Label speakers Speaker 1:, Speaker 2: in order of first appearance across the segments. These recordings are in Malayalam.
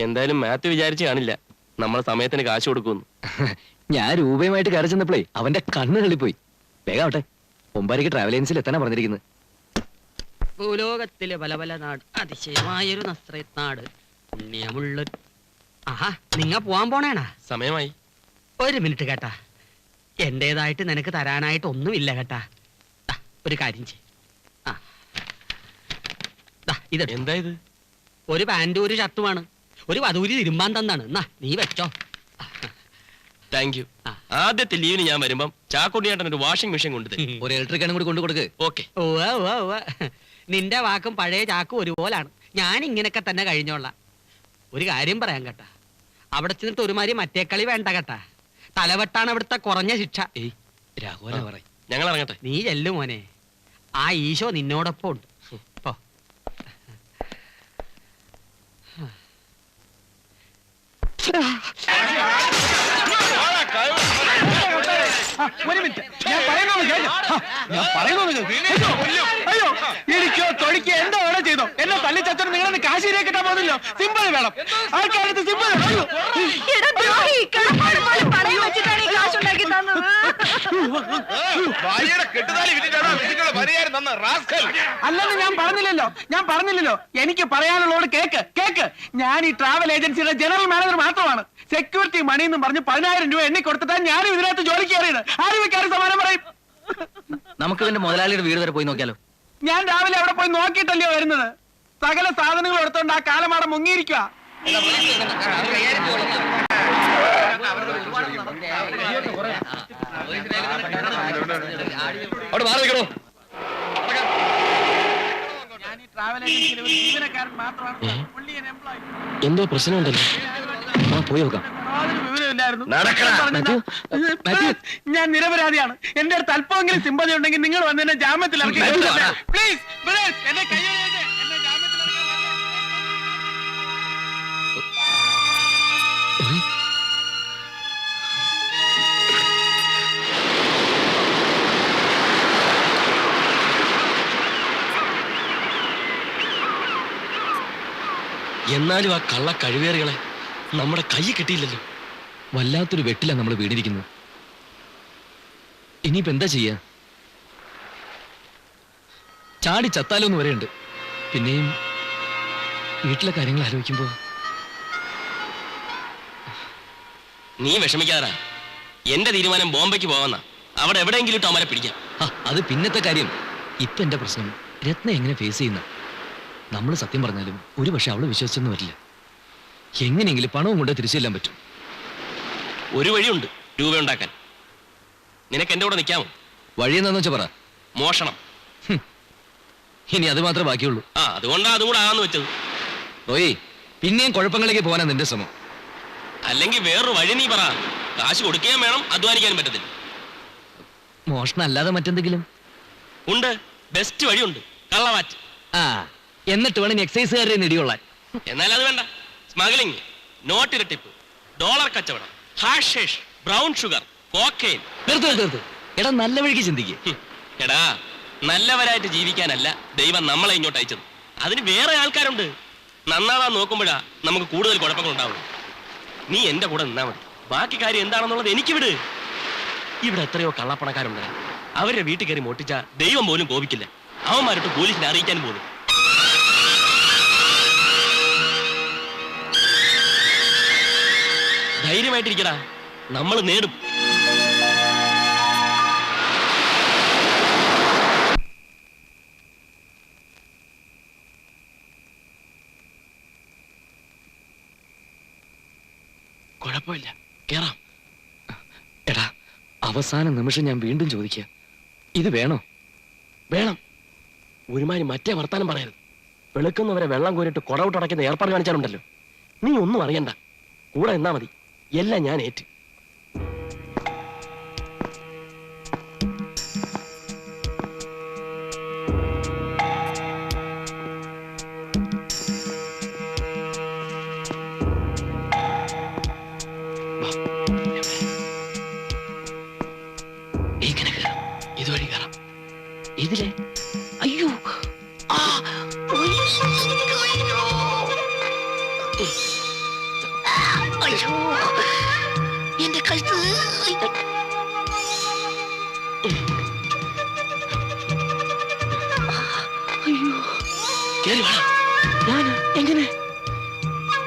Speaker 1: എന്തായാലും മാത്യു വിചാരിച്ചു കാണില്ല നമ്മൾ സമയത്തിന് കാശ് കൊടുക്കുന്നു.
Speaker 2: ഞാൻ രൂപയുമായിട്ട് കയറി ചെന്നപ്പോഴേ അവന്റെ കണ്ണ് തള്ളിപ്പോയി. വേഗാവട്ടെ, ഒമ്പരയ്ക്ക് ട്രാവൽ ഏജൻസിൽ എത്താനാ പറഞ്ഞിരിക്കുന്നത്.
Speaker 3: ഭൂലോകത്തിലെ പല പല നാട്, അതിശയമായൊരു നസ്രത്ത് നാട്, പുണ്യമുള്ള. ആഹാ, നിങ്ങ പോവാൻ പോണേണാ?
Speaker 1: സമയമായി.
Speaker 3: ഒരു മിനിറ്റ് കേട്ടാ, എന്റേതായിട്ട് നിനക്ക് തരാനായിട്ട് ഒന്നുമില്ല കേട്ടാ. ഒരു കാര്യം ചെയ്.
Speaker 1: എന്താ ഇത്?
Speaker 3: ഒരു പാന്റും ഒരു ഷർട്ടുമാണ്. ഒരു വധൂരി തിരുമ്പാൻ തന്നാണ്. എന്നാ നീ വെച്ചോ.
Speaker 1: Thank you. ആദ്യത്തെ ലീവിന് ഞാൻ വരുമ്പം ചാക്കുണ്ണിയേട്ടൻ ഒരു വാഷിംഗ് മെഷീൻ കൊണ്ടുതരും.
Speaker 2: ഒരു ഇലക്ട്രിക്കാനും കൂടി കൊണ്ടു കൊടുക്ക്.
Speaker 1: ഓക്കെ.
Speaker 3: നിന്റെ വാക്കും പഴയ ചാക്കും ഒരുപോലാണ്. ഞാൻ ഇങ്ങനൊക്കെ തന്നെ കഴിഞ്ഞോളാം. ഒരു കാര്യം പറയാൻ കേട്ടാ, അവിടെ ചെന്നിട്ട് ഒരുമാതിരി മറ്റേ കളി വേണ്ട കേട്ടാ. തലവെട്ടാണ് അവിടുത്തെ കുറഞ്ഞ ശിക്ഷ.
Speaker 1: ഞങ്ങൾ ഇറങ്ങട്ടെ.
Speaker 3: നീ ചെല്ലു മോനെ, ആ ഈശോ നിന്നോടൊപ്പം ഉണ്ട്. ഇപ്പോ
Speaker 4: ഒരു മിനിറ്റ്, ഞാൻ പറയുന്നത് അയ്യോ, ഇടിക്കോ തൊടിക്കോ എന്താ വേണോ ചെയ്തോ. എന്നെ തല്ലിച്ചോന് നിങ്ങളെ കാശിയിലേക്ക് കിട്ടാൻ പോകുന്നില്ലോ. സിമ്പിൾ വേണം, ആൾക്കാരത്ത് സിമ്പിൾ. അല്ലെന്ന് ഞാൻ പറഞ്ഞില്ലല്ലോ. എനിക്ക് പറയാനുള്ളവരോട് കേക്ക്. ഞാൻ ഈ ട്രാവൽ ഏജൻസിയുടെ ജനറൽ മാനേജർ മാത്രമാണ്. സെക്യൂരിറ്റി മണി എന്നും പറഞ്ഞ് 10,000 രൂപ എണ്ണി കൊടുത്തിട്ടാണ് ഞാനും ഇതിനകത്ത് ജോലിക്ക് കയറിയത്. ആരും സമാനം പറയും.
Speaker 2: നമുക്ക് ഇതിന്റെ മുതലാളിയുടെ വീട് വരെ പോയി നോക്കിയാലോ?
Speaker 4: ഞാൻ രാവിലെ അവിടെ പോയി നോക്കിയിട്ടല്ലയോ വരുന്നത്. സകല സാധനങ്ങൾ എടുത്തോണ്ട് ആ കാലമാടം മുങ്ങിയിരിക്കുക.
Speaker 1: എന്തോ പ്രശ്നമുണ്ടല്ലോ. പോയി നോക്കാം.
Speaker 4: ഞാൻ നിരപരാധിയാണ്. എന്റെ അടുത്ത് അല്പമെങ്കിലും സിമ്പതി ഉണ്ടെങ്കിൽ നിങ്ങൾ വന്ന് എന്നെ ജാമ്യത്തിൽ ഇറക്കി. പ്ലീസ് എന്നെ കൈ
Speaker 1: എന്നാലും ആ കള്ള കഴിവേറികളെ നമ്മുടെ കൈ കിട്ടിയില്ലല്ലോ.
Speaker 2: വല്ലാത്തൊരു വെട്ടിലാണ് നമ്മൾ വീണിരിക്കുന്നത്. ഇനിയിപ്പോ എന്താ ചെയ്യാ? ചാടി ചത്താലോന്ന് വരെയുണ്ട്. പിന്നെയും വീട്ടിലെ കാര്യങ്ങൾ ആലോചിക്കുമ്പോ
Speaker 1: നീ വിഷമിക്കാതാ. എന്റെ തീരുമാനം ബോംബെക്ക് പോവാന്നാ. അവിടെ എവിടെയെങ്കിലും ഇട്ട് അവരെ പിടിക്കാം.
Speaker 2: അത് പിന്നത്തെ കാര്യം. ഇപ്പൊ എന്റെ പ്രശ്നം രത്ന എങ്ങനെ ഫേസ് ചെയ്യുന്ന. നമ്മൾ സത്യം പറഞ്ഞാലും ഒരു പക്ഷെ അവള് വിശ്വസിച്ചൊന്നും വരില്ല. എങ്ങനെയെങ്കിലും പണവും കൊണ്ട് തിരിച്ചു ചെല്ലാൻ പറ്റും.
Speaker 1: ഒരു വഴിയുണ്ട് രൂപ ഉണ്ടാക്കാൻ. നിനക്ക് എന്റെ കൂടെ നിൽക്കാമോ?
Speaker 2: വഴി എന്താന്ന് വെച്ചാ പറ.
Speaker 1: മോഷണം.
Speaker 2: ഇനി അത് മാത്രമേ ബാക്കിയുള്ളൂ.
Speaker 1: അതുകൊണ്ടാ അതും കൂടെ ആകാന്ന് വെച്ചത്.
Speaker 2: ഓയ്, പിന്നെയും കുഴപ്പങ്ങളിലേക്ക് പോകാനാ നിന്റെ ശ്രമം.
Speaker 1: അല്ലെങ്കിൽ വേറൊരു വഴി നീ പറ. കാശ് കൊടുക്കുകയും വേണം, അധ്വാനിക്കാനും പറ്റത്തില്ല.
Speaker 2: മോഷണം അല്ലാതെ മറ്റെന്തെങ്കിലും
Speaker 1: ഉണ്ട്. ബെസ്റ്റ് വഴിയുണ്ട്, കള്ളവാറ്റ്.
Speaker 2: എന്നിട്ട് വേണം എക്സൈസുകാരെ ഇടികൊള്ളാൻ.
Speaker 1: എന്നാൽ അത് വേണ്ട. സ്മഗ്ലിംഗ്, നോട്ട് ഇരട്ടിപ്പ്, ഡോളർ കച്ചവടം, ഹാഷിഷ്, ബ്രൗൺ ഷുഗർ, കോക്കൈൻ.
Speaker 2: തീർത്ത് എടാ, നല്ല വഴിക്ക് ചിന്തിക്കുക.
Speaker 1: എടാ, നല്ലവരായിട്ട് ജീവിക്കാനല്ല ദൈവം നമ്മളെ ഇങ്ങോട്ട് അയച്ചത്. അതിന് വേറെ ആൾക്കാരുണ്ട്. നന്നാവാൻ നോക്കുമ്പോഴാ നമുക്ക് കൂടുതൽ കുഴപ്പങ്ങൾ ഉണ്ടാവുള്ളൂ. നീ എന്റെ കൂടെ നിന്നാ മതി. ബാക്കി കാര്യം എന്താണെന്നുള്ളത് എനിക്ക് വിട്. ഇവിടെ എത്രയോ കള്ളപ്പണക്കാരുണ്ട്. അവരുടെ വീട്ടിൽ കയറി മോട്ടിച്ച ദൈവം പോലും കോപിക്കില്ല. അവന്മാരിട്ട് പോലീസിനെ അറിയിക്കാനും പോലും. ധൈര്യമായിട്ടിരിക്കടാ, നമ്മൾ നേടും. കുഴപ്പമില്ല, കേറാം.
Speaker 2: എടാ, അവസാന നിമിഷം ഞാൻ വീണ്ടും ചോദിക്കുക, ഇത് വേണോ?
Speaker 1: വേണം. ഒരുമാതിരി മറ്റേ വർത്താനം പറയരുത്. വെളുക്കുന്നവരെ വെള്ളം കോരിട്ട് കൊടവിട്ടടയ്ക്കുന്ന ഏർപ്പാട് കാണിച്ചാലുണ്ടല്ലോ. നീ ഒന്നും അറിയണ്ട, കൂടെ എന്നാ മതി. എല്ലാം ഞാൻ ഏറ്റ്. ഇതുവഴി കയറാം. ഇതിലെ അയ്യോ, കേറി വാ.
Speaker 4: ഞാന് എങ്ങനെ?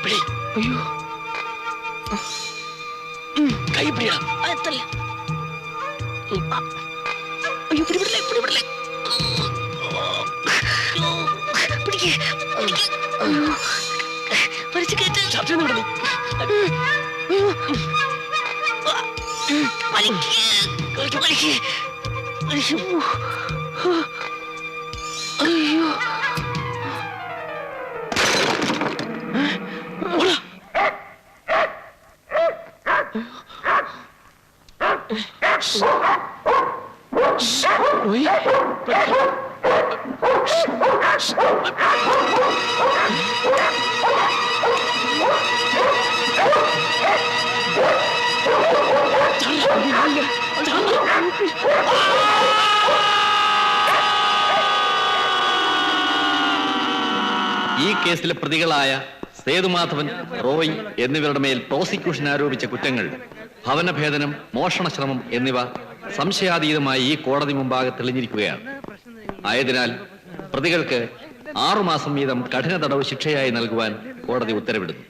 Speaker 1: പിടി.
Speaker 4: അയ്യോ,
Speaker 1: കൈ പിടിയാ.
Speaker 4: അയ്യോ, പിടിപെടില്ലേ, പിടിപെടില്ലേ.
Speaker 1: ചർച്ച വിടുന്നു.
Speaker 4: അയ്യോ, ഓയ്.
Speaker 5: ഈ കേസിലെ പ്രതികളായ സേതുമാധവൻ, റോയ് എന്നിവരുടെ മേൽ പ്രോസിക്യൂഷൻ ആരോപിച്ച കുറ്റങ്ങൾ ഭവനഭേദനം, മോഷണശ്രമം എന്നിവ സംശയാതീതമായി ഈ കോടതി മുമ്പാകെ തെളിഞ്ഞിരിക്കുകയാണ്. ആയതിനാൽ പ്രതികൾക്ക് 6 മാസം വീതം കഠിന തടവ് ശിക്ഷയായി നൽകുവാൻ കോടതി ഉത്തരവിടുന്നു.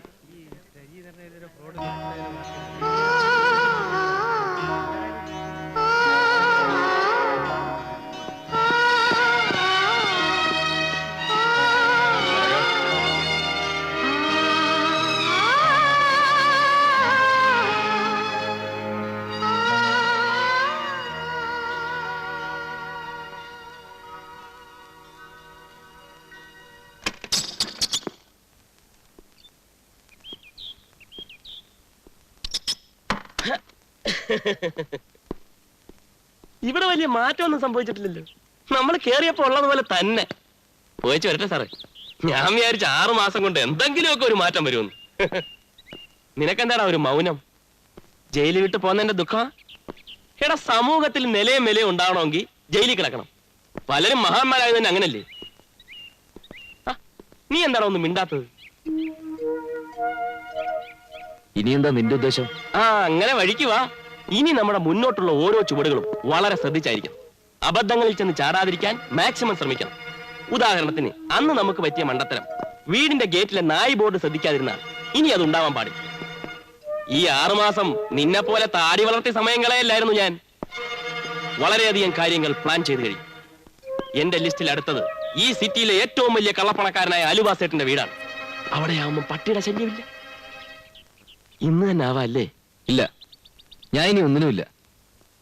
Speaker 1: ഇവിടെ വലിയ മാറ്റമൊന്നും സംഭവിച്ചിട്ടില്ലല്ലോ. നമ്മൾ കേറിയപ്പോ ഉള്ളതുപോലെ തന്നെ. പോയിച്ചു വരട്ടെ സാറേ. ഞാൻ വിചാരിച്ച 6 മാസം കൊണ്ട് എന്തെങ്കിലുമൊക്കെ ഒരു മാറ്റം വരുമെന്ന്. നിനക്കെന്താടാ ഒരു മൗനം? ജയിലിൽ വിട്ട് പോകുന്നതിന്റെ ദുഃഖം? എടാ, സമൂഹത്തിൽ നിലയും വിലയും ഉണ്ടാവണമെങ്കിൽ ജയിലിൽ കിടക്കണം. പലരും മഹാന്മാരായത് തന്നെ അങ്ങനല്ലേ? നീ എന്താണോ ഒന്നും മിണ്ടാത്തത്?
Speaker 2: ഇനി എന്താ നിന്റെ ഉദ്ദേശം?
Speaker 1: അങ്ങനെ വഴിക്ക് വാ. ഇനി നമ്മുടെ മുന്നോട്ടുള്ള ഓരോ ചുവടുകളും വളരെ ശ്രദ്ധിച്ചായിരിക്കണം. അബദ്ധങ്ങളിൽ ചെന്ന് ചാടാതിരിക്കാൻ മാക്സിമം ശ്രമിക്കണം. ഉദാഹരണത്തിന്, അന്ന് നമുക്ക് പറ്റിയ മണ്ടത്തരം, വീടിന്റെ ഗേറ്റിലെ നായ് ബോർഡ് ശ്രദ്ധിക്കാതിരുന്നാൽ ഇനി അത് ഉണ്ടാവാൻ പാടില്ല. ഈ 6 മാസം നിന്നെ പോലെ താടി വളർത്തിയ സമയം കളയല്ലായിരുന്നു ഞാൻ. വളരെയധികം കാര്യങ്ങൾ പ്ലാൻ ചെയ്ത് കഴിയും. എന്റെ ലിസ്റ്റിൽ അടുത്തത് ഈ സിറ്റിയിലെ ഏറ്റവും വലിയ കള്ളപ്പണക്കാരനായ അലുവാസേട്ടന്റെ വീടാണ്. അവിടെ ആവുമ്പോൾ പട്ടിയുടെ ശല്യമില്ല. ഇന്ന് തന്നെ ആവാല്ലേ?
Speaker 2: ഇല്ല, ഞാൻ ഇനി ഒന്നിനുമില്ല.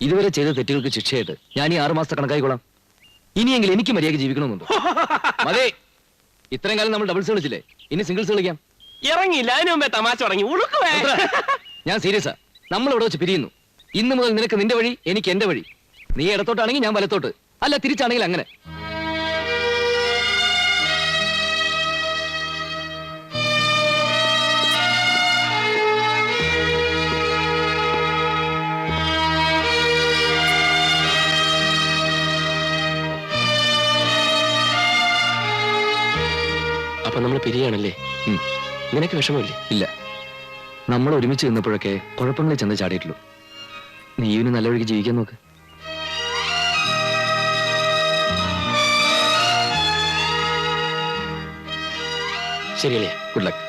Speaker 2: ഇതുവരെ ചെയ്ത തെറ്റുകൾക്ക് ശിക്ഷയായിട്ട് ഞാൻ ഈ 6 മാസത്തെ കണക്കായിക്കോളാം. ഇനിയെങ്കിലും എനിക്ക് മര്യാദ ജീവിക്കണമെന്നുണ്ടോ? അതെ, ഇത്രയും കാലം നമ്മൾ ഡബിൾസ് കളിച്ചില്ലേ, ഇനി സിംഗിൾസ് കളിക്കാം.
Speaker 1: ഇറങ്ങിയില്ല, അതിനു മുമ്പേ തമാശ തുടങ്ങി. ഉളുക്കുവേ.
Speaker 2: ഞാൻ സീരിയസാ. നമ്മൾ ഇവിടെ വെച്ച് പിരിയുന്നു. ഇന്ന് മുതൽ നിനക്ക് നിന്റെ വഴി, എനിക്ക് എന്റെ വഴി. നീ ഇടത്തോട്ടാണെങ്കിൽ ഞാൻ വലത്തോട്ട്, അല്ല തിരിച്ചാണെങ്കിൽ അങ്ങനെ.
Speaker 1: അപ്പൊ നമ്മൾ പിരിയാണല്ലേ? നിനക്ക് വിഷമമില്ലേ?
Speaker 2: ഇല്ല, നമ്മൾ ഒരുമിച്ച് നിന്നപ്പോഴൊക്കെ കുഴപ്പങ്ങളിൽ ചെന്ന് ചാടിയിട്ടുള്ളൂ. നീ ഇവന് നല്ല വഴിക്ക് ജീവിക്കാൻ നോക്ക്.
Speaker 1: ശരിയല്ലേ?
Speaker 2: Good luck.